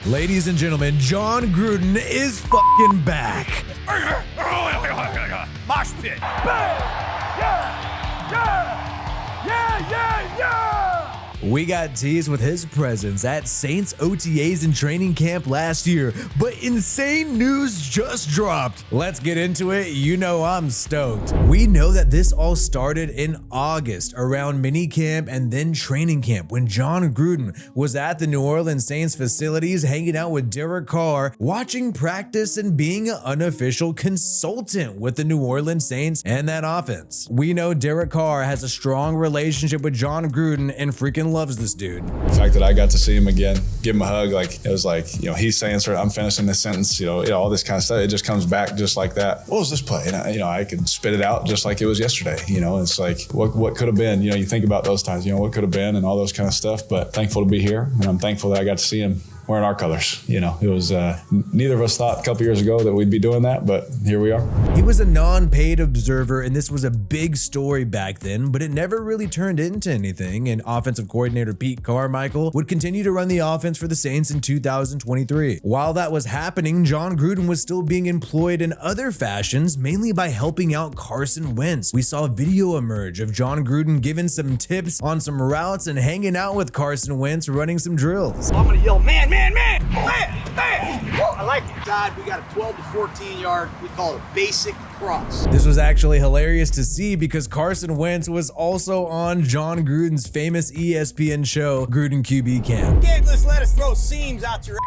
Ladies and gentlemen, Jon Gruden is fucking back. Mosh pit. Bang! Yeah! Yeah! Yeah! Yeah! Yeah! We got teased with his presence at Saints OTAs and training camp last year, but insane news just dropped. Let's get into it. You know I'm stoked. We know that this all started in August around minicamp and then training camp when Jon Gruden was at the New Orleans Saints facilities hanging out with Derek Carr, watching practice and being an unofficial consultant with the New Orleans Saints and that offense. We know Derek Carr has a strong relationship with Jon Gruden and freaking loves this dude. The fact that I got to see him again, give him a hug, like it was like, he's saying, sir, I'm finishing this sentence, all this kind of stuff. It just comes back just like that. What was this play? And I could spit it out just like it was yesterday. It's like, what could have been? You think about those times, what could have been and all those kind of stuff. But thankful to be here, and I'm thankful that I got to see him wearing our colors. It was neither of us thought a couple years ago that we'd be doing that, but here we are. He was a non-paid observer, and this was a big story back then, but it never really turned into anything. And offensive coordinator Pete Carmichel would continue to run the offense for the Saints in 2023. While that was happening, Jon Gruden was still being employed in other fashions, mainly by helping out Carson Wentz. We saw a video emerge of Jon Gruden giving some tips on some routes and hanging out with Carson Wentz running some drills. I'm gonna yell, man! I like it. God, we got a 12 to 14 yard, we call it a basic cross. This was actually hilarious to see because Carson Wentz was also on Jon Gruden's famous ESPN show, Gruden QB Camp. You can't just let us throw seams out your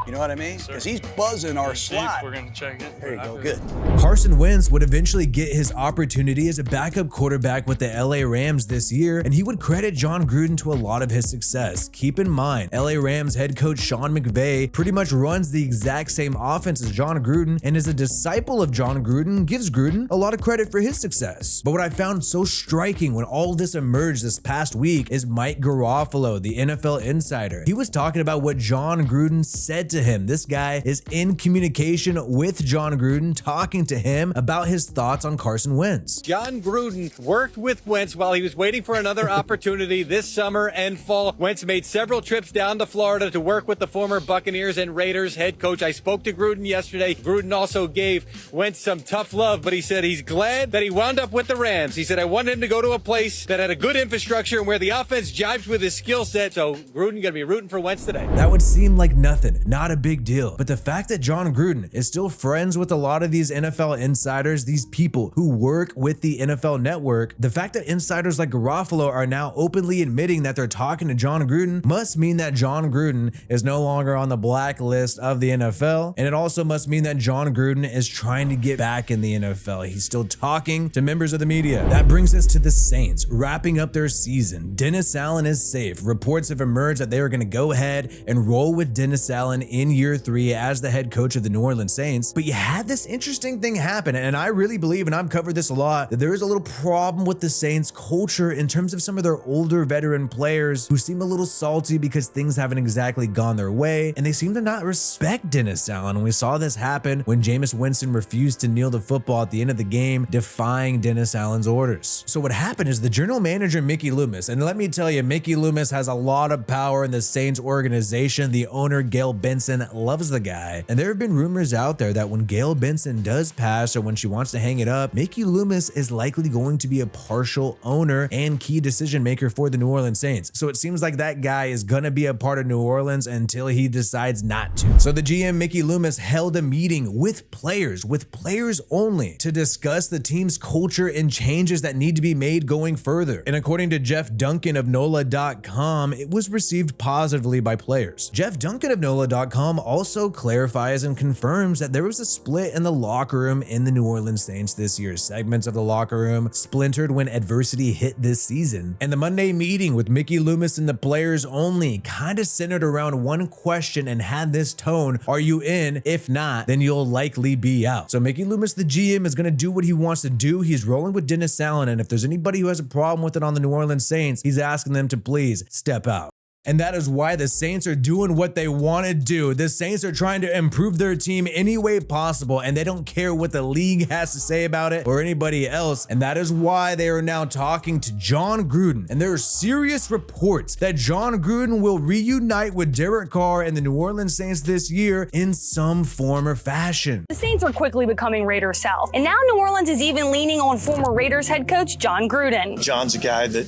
you know what I mean? Because he's buzzing our slide. We're going to check it. There you go, good. Carson Wentz would eventually get his opportunity as a backup quarterback with the LA Rams this year, and he would credit Jon Gruden to a lot of his success. Keep in mind, LA Rams head coach Sean McVay pretty much runs the exact same offense as Jon Gruden, and is a disciple of Jon Gruden, gives Gruden a lot of credit for his success. But what I found so striking when all this emerged this past week is Mike Garofalo, the NFL insider. He was talking about what Jon Gruden said to him. This guy is in communication with Jon Gruden, talking to him about his thoughts on Carson Wentz. Jon Gruden worked with Wentz while he was waiting for another opportunity this summer and fall. Wentz made several trips down to Florida to work with the former Buccaneers and Raiders head coach. I spoke to Gruden yesterday. Gruden also gave Wentz some tough love, but he said he's glad that he wound up with the Rams. He said, I wanted him to go to a place that had a good infrastructure and where the offense jibes with his skill set. So Gruden gonna be rooting for Wentz today. That would seem like nothing, not a big deal. But the fact that Jon Gruden is still friends with a lot of these NFL insiders, these people who work with the NFL network, the fact that insiders like Garofalo are now openly admitting that they're talking to Jon Gruden must mean that Jon Gruden is no longer on the blacklist of the NFL. And it also must mean that Jon Gruden is trying to get back in the NFL. He's still talking to members of the media. That brings us to the Saints wrapping up their season. Dennis Allen is safe. Reports have emerged that they are going to go ahead and roll with Dennis Allen in year 3 as the head coach of the New Orleans Saints. But you had this interesting thing happen, and I really believe, and I've covered this a lot, that there is a little problem with the Saints culture in terms of some of their older veteran players who seem a little salty because things haven't exactly gone their way, and they seem to not respect Dennis Allen. And we saw this happen when Jameis Winston refused to kneel the football at the end of the game, defying Dennis Allen's orders. So what happened is the general manager, Mickey Loomis, and let me tell you, Mickey Loomis has a lot of power in the Saints organization. The owner, Gail Benson, loves the guy. And there have been rumors out there that when Gail Benson does pass or when she wants to hang it up, Mickey Loomis is likely going to be a partial owner and key decision maker for the New Orleans Saints. So it seems like that guy is going to be a part of New Orleans until he decides not to. So the GM, Mickey Loomis, held a meeting with players only, to discuss the team's culture and changes that need to be made going further. And according to Jeff Duncan of NOLA.com, it was received positively by players. Jeff Duncan of NOLA.com also clarifies and confirms that there was a split in the locker room in the New Orleans Saints this year. Segments of the locker room splintered when adversity hit this season. And the Monday meeting with Mickey Loomis and the players only kind of centered around one question and had this tone: are you in? If not, then you'll likely be out. So Mickey Loomis, the GM, is going to do what he wants to do. He's rolling with Dennis Allen, and if there's anybody who has a problem with it on the New Orleans Saints, he's asking them to please step out. And that is why the Saints are doing what they want to do. The Saints are trying to improve their team any way possible, and they don't care what the league has to say about it or anybody else. And that is why they are now talking to Jon Gruden. And there are serious reports that Jon Gruden will reunite with Derek Carr and the New Orleans Saints this year in some form or fashion. The Saints are quickly becoming Raiders South, and now New Orleans is even leaning on former Raiders head coach Jon Gruden. Jon's a guy that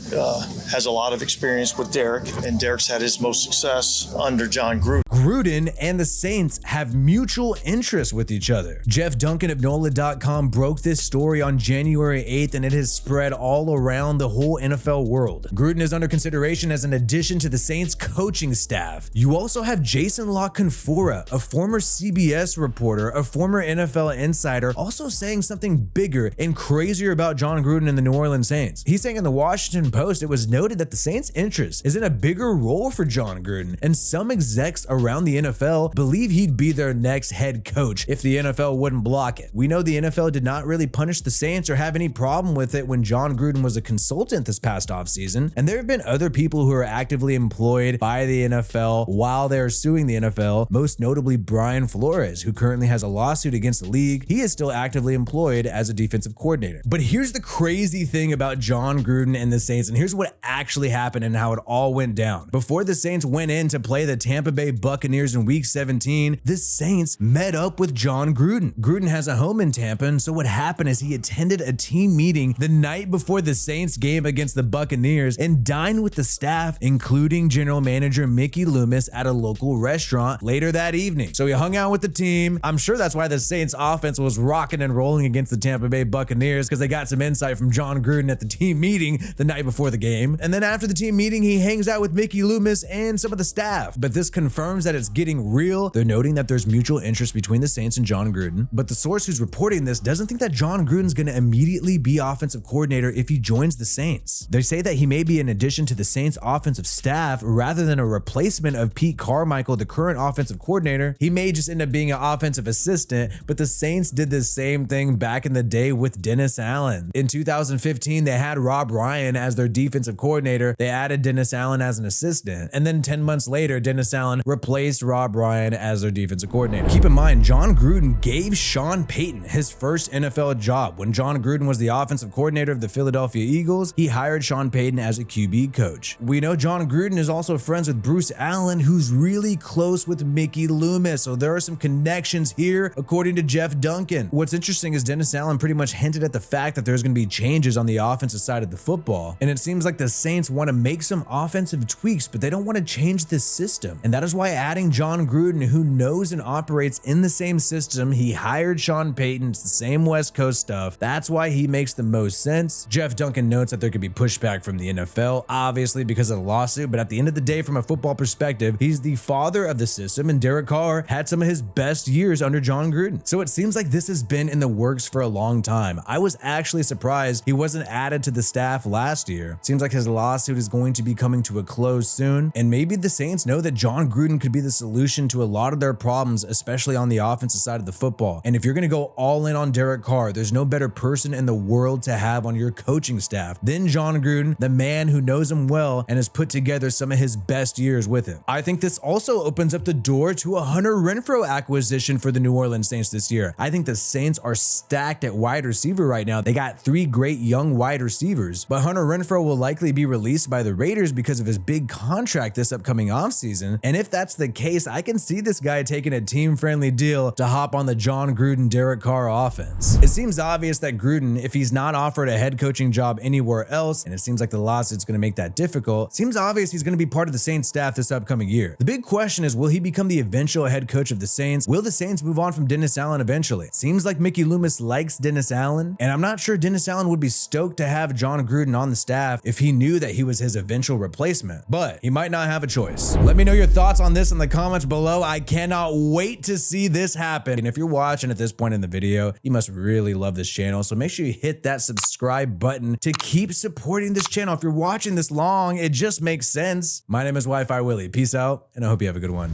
has a lot of experience with Derek, and Derek's had his most success under Jon Gruden. Gruden and the Saints have mutual interest with each other. Jeff Duncan of NOLA.com broke this story on January 8th, and it has spread all around the whole NFL world. Gruden is under consideration as an addition to the Saints coaching staff. You also have Jason La Canfora, a former CBS reporter, a former NFL insider, also saying something bigger and crazier about Jon Gruden and the New Orleans Saints. He's saying in the Washington Post, it was noted that the Saints' interest is in a bigger role for Jon Gruden, and some execs around the NFL believe he'd be their next head coach if the NFL wouldn't block it. We know the NFL did not really punish the Saints or have any problem with it when Jon Gruden was a consultant this past offseason, and there have been other people who are actively employed by the NFL while they're suing the NFL, most notably Brian Flores, who currently has a lawsuit against the league. He is still actively employed as a defensive coordinator. But here's the crazy thing about Jon Gruden and the Saints, and here's what actually happened and how it all went down. Before the Saints went in to play the Tampa Bay Buccaneers in Week 17, the Saints met up with Jon Gruden. Gruden has a home in Tampa, and so what happened is he attended a team meeting the night before the Saints game against the Buccaneers and dined with the staff, including general manager Mickey Loomis, at a local restaurant later that evening. So he hung out with the team. I'm sure that's why the Saints offense was rocking and rolling against the Tampa Bay Buccaneers, because they got some insight from Jon Gruden at the team meeting the night before the game. And then after the team meeting, he hangs out with Mickey Loomis and some of the staff. But this confirms that it's getting real. They're noting that there's mutual interest between the Saints and Jon Gruden. But the source who's reporting this doesn't think that Jon Gruden's going to immediately be offensive coordinator if he joins the Saints. They say that he may be an addition to the Saints offensive staff rather than a replacement of Pete Carmichel, the current offensive coordinator. He may just end up being an offensive assistant, but the Saints did the same thing back in the day with Dennis Allen. In 2015, they had Rob Ryan as their defensive coordinator. They added Dennis Allen as an assistant. And then 10 months later, Dennis Allen replaced Rob Ryan as their defensive coordinator. Keep in mind, Jon Gruden gave Sean Payton his first NFL job. When Jon Gruden was the offensive coordinator of the Philadelphia Eagles, he hired Sean Payton as a QB coach. We know Jon Gruden is also friends with Bruce Allen, who's really close with Mickey Loomis. So there are some connections here, according to Jeff Duncan. What's interesting is Dennis Allen pretty much hinted at the fact that there's going to be changes on the offensive side of the football. And it seems like the Saints want to make some offensive tweaks, but they don't want to change the system. And that is why adding Jon Gruden, who knows and operates in the same system, he hired Sean Payton, it's the same West Coast stuff. That's why he makes the most sense. Jeff Duncan notes that there could be pushback from the NFL, obviously because of the lawsuit, but at the end of the day, from a football perspective, he's the father of the system, and Derek Carr had some of his best years under Jon Gruden. So it seems like this has been in the works for a long time. I was actually surprised he wasn't added to the staff last year. Seems like his lawsuit is going to be coming to a close soon, and maybe the Saints know that Jon Gruden could be the solution to a lot of their problems, especially on the offensive side of the football. And if you're going to go all in on Derek Carr, there's no better person in the world to have on your coaching staff than Jon Gruden, the man who knows him well and has put together some of his best years with him. I think this also opens up the door to a Hunter Renfrow acquisition for the New Orleans Saints this year. I think the Saints are stacked at wide receiver right now. They got 3 great young wide receivers, but Hunter Renfrow will likely be released by the Raiders because of his big contract this upcoming offseason. And if that's the case, I can see this guy taking a team-friendly deal to hop on the Jon Gruden, Derek Carr offense. It seems obvious that Gruden, if he's not offered a head coaching job anywhere else, and it seems like the lawsuit's going to make that difficult, seems obvious he's going to be part of the Saints staff this upcoming year. The big question is, will he become the eventual head coach of the Saints? Will the Saints move on from Dennis Allen eventually? Seems like Mickey Loomis likes Dennis Allen, and I'm not sure Dennis Allen would be stoked to have Jon Gruden on the staff if he knew that he was his eventual replacement, but he might not have a choice. Let me know your thoughts on this in the comments below. I cannot wait to see this happen. And if you're watching at this point in the video, you must really love this channel, so make sure you hit that subscribe button to keep supporting this channel. If you're watching this long, it just makes sense. My name is Wi-Fi Willie. Peace out, and I hope you have a good one.